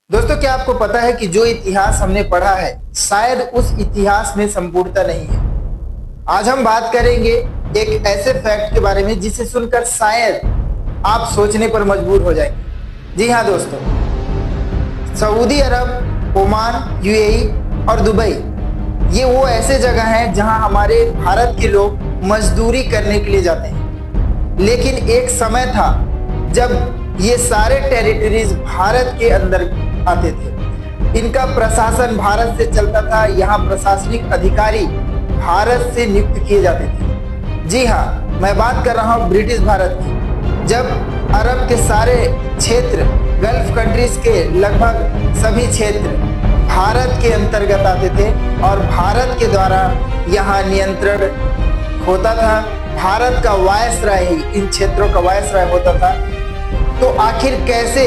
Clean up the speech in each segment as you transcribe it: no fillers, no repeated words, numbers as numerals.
दोस्तों, क्या आपको पता है कि जो इतिहास हमने पढ़ा है शायद उस इतिहास में संपूर्णता नहीं है। आज हम बात करेंगे एक ऐसे फैक्ट के बारे में जिसे सुनकर शायद आप सोचने पर मजबूर हो जाएंगे। जी हाँ दोस्तों, सऊदी अरब, ओमान, यूएई और दुबई ये वो ऐसे जगह हैं जहां हमारे भारत के लोग मजदूरी करने के लिए जाते हैं। लेकिन एक समय था जब ये सारे टेरिटरीज भारत के अंदर आते थे। इनका प्रशासन भारत से चलता था। यहाँ प्रशासनिक अधिकारी भारत से नियुक्त किए जाते थे। जी हाँ, मैं बात कर रहा हूँ ब्रिटिश भारत की। जब अरब के सारे क्षेत्र, गल्फ कंट्रीज के लगभग सभी क्षेत्र भारत के अंतर्गत आते थे और भारत के द्वारा यहाँ नियंत्रण होता था। भारत का वायसराय ही इन क्षेत्रों का वायसराय होता था। तो आखिर कैसे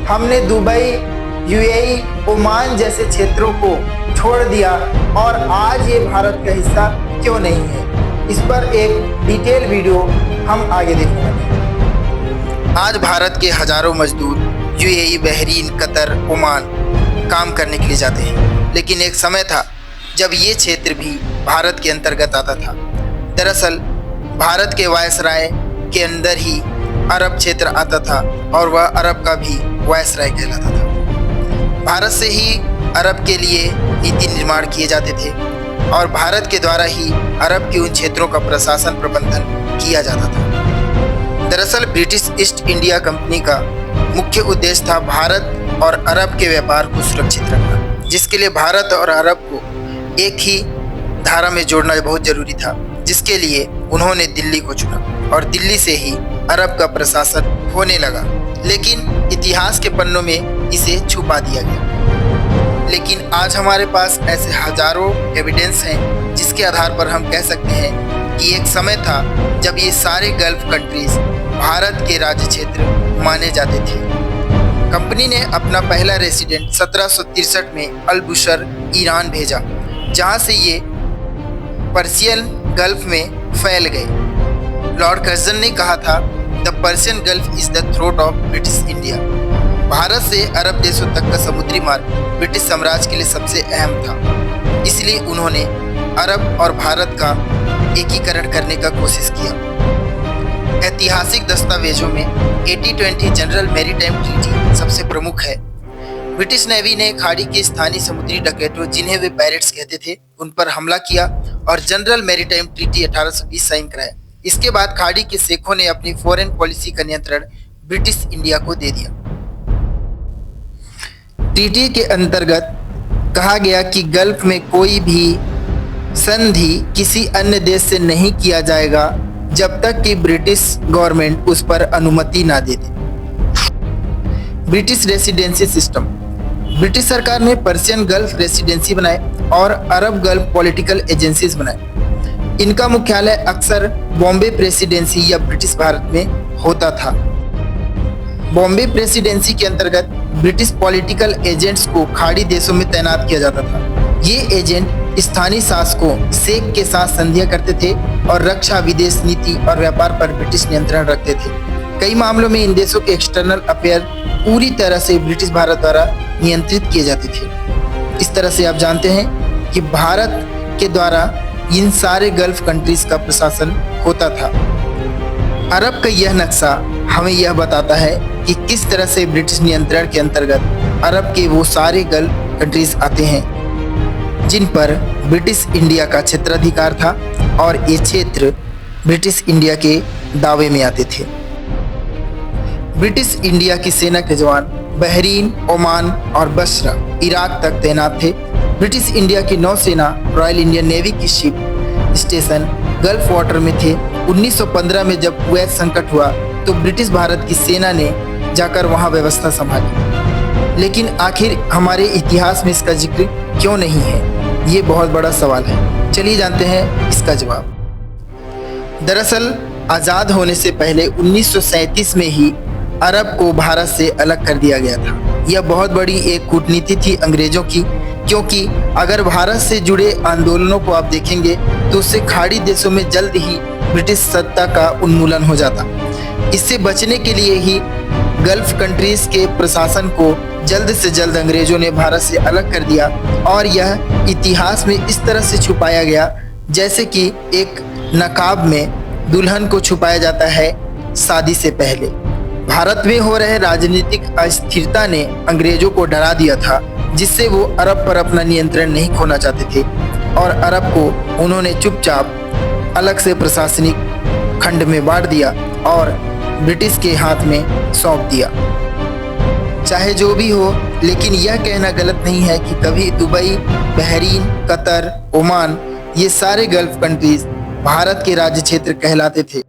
हमने दुबई, यूएई, ओमान जैसे क्षेत्रों को छोड़ दिया और आज ये भारत का हिस्सा क्यों नहीं है, इस पर एक डिटेल वीडियो हम आगे देखेंगे। आज भारत के हजारों मजदूर यूएई, बहरीन, कतर, ओमान काम करने के लिए जाते हैं। लेकिन एक समय था जब ये क्षेत्र भी भारत के अंतर्गत आता था। दरअसल भारत के वायसराय के अंदर ही अरब क्षेत्र आता था और वह अरब का भी वायसराय कहलाता था। भारत से ही अरब के लिए नीति निर्माण किए जाते थे और भारत के द्वारा ही अरब के उन क्षेत्रों का प्रशासन प्रबंधन किया जाता था। दरअसल ब्रिटिश ईस्ट इंडिया कंपनी का मुख्य उद्देश्य था भारत और अरब के व्यापार को सुरक्षित रखना, जिसके लिए भारत और अरब को एक ही धारा में जोड़ना बहुत जरूरी था, जिसके लिए उन्होंने दिल्ली को चुना और दिल्ली से ही अरब का प्रशासन होने लगा। लेकिन इतिहास के पन्नों में इसे छुपा दिया गया। लेकिन आज हमारे पास ऐसे हजारों एविडेंस हैं जिसके आधार पर हम कह सकते हैं कि एक समय था जब ये सारे गल्फ कंट्रीज भारत के राज्य क्षेत्र माने जाते थे। कंपनी ने अपना पहला रेसिडेंट 1763 में अल बुशर, ईरान भेजा, जहां से ये पर्शियन गल्फ में फैल गए। लॉर्ड कर्जन ने कहा था, the Persian gulf is the throat of British India. Bharat से अरब देशों तक का समुद्री मार्ग ब्रिटिश साम्राज्य के लिए सबसे अहम था। इसलिए उन्होंने अरब और भारत का एकीकरण करने का कोशिश किया। ऐतिहासिक दस्तावेजों में 80-20 जनरल मैरीटाइम ट्रीटी सबसे प्रमुख है। ब्रिटिश नेवी ने खाड़ी के स्थानीय समुद्री डकैतों, जिन्हें वे पायरेट्स कहते थे, उन पर हमला किया और जनरल मैरीटाइम ट्रीटी 1820 साइन कराया। इसके बाद खाड़ी के शेखों ने अपनी फॉरेन पॉलिसी का नियंत्रण ब्रिटिश इंडिया को दे दिया। ट्रीटी के अंतर्गत कहा गया कि गल्फ में कोई भी संधि किसी अन्य देश से नहीं किया जाएगा जब तक कि ब्रिटिश गवर्नमेंट उस पर अनुमति ना दे दे। British residency system. ब्रिटिश सरकार ने पर्शियन गल्फ रेसिडेंसी बनाए और अरब गल्फ पॉलिटिकल एजेंसीज बनाए। इनका मुख्यालय अक्सर बॉम्बे प्रेसिडेंसी या ब्रिटिश भारत में होता था। बॉम्बे प्रेसिडेंसी के अंतर्गत ब्रिटिश पॉलिटिकल एजेंट्स को खाड़ी देशों में तैनात किया जाता था। ये एजेंट स्थानीय शासकों शेख के साथ संधियां करते थे और रक्षा, विदेश नीति और व्यापार पर ब्रिटिश नियंत्रण रखते थे। कई मामलों में इन देशों के एक्सटर्नल अफेयर पूरी तरह से ब्रिटिश भारत द्वारा नियंत्रित किए जाते थे। इस तरह से आप जानते हैं कि भारत के द्वारा इन सारे गल्फ कंट्रीज का प्रशासन होता था। अरब का यह नक्शा हमें यह बताता है कि किस तरह से ब्रिटिश नियंत्रण के अंतर्गत अरब के वो सारे गल्फ कंट्रीज आते हैं जिन पर ब्रिटिश इंडिया का क्षेत्राधिकार था और ये क्षेत्र ब्रिटिश इंडिया के दावे में आते थे। ब्रिटिश इंडिया की सेना के जवान बहरीन, ओमान और बसरा, इराक तक तैनात थे। ब्रिटिश इंडिया की नौसेना, रॉयल इंडियन नेवी की शिप स्टेशन गल्फ वाटर में थे। 1915 में जब कुवैत संकट हुआ तो ब्रिटिश भारत की सेना ने जाकर वहां व्यवस्था संभाली। लेकिन आखिर हमारे इतिहास में इसका जिक्र क्यों नहीं है, ये बहुत बड़ा सवाल है। चलिए जानते हैं इसका जवाब। दरअसल आज़ाद होने से पहले 1937 में ही अरब को भारत से अलग कर दिया गया था। यह बहुत बड़ी एक कूटनीति थी अंग्रेजों की, क्योंकि अगर भारत से जुड़े आंदोलनों को आप देखेंगे तो उससे खाड़ी देशों में जल्द ही ब्रिटिश सत्ता का उन्मूलन हो जाता। इससे बचने के लिए ही गल्फ कंट्रीज के प्रशासन को जल्द से जल्द अंग्रेजों ने भारत से अलग कर दिया और यह इतिहास में इस तरह से छुपाया गया जैसे कि एक नकाब में दुल्हन को छुपाया जाता है शादी से पहले। भारत में हो रहे राजनीतिक अस्थिरता ने अंग्रेजों को डरा दिया था, जिससे वो अरब पर अपना नियंत्रण नहीं खोना चाहते थे और अरब को उन्होंने चुपचाप अलग से प्रशासनिक खंड में बांट दिया और ब्रिटिश के हाथ में सौंप दिया। चाहे जो भी हो, लेकिन यह कहना गलत नहीं है कि कभी दुबई, बहरीन, कतर, ओमान, ये सारे गल्फ कंट्रीज भारत के राज्य क्षेत्र कहलाते थे।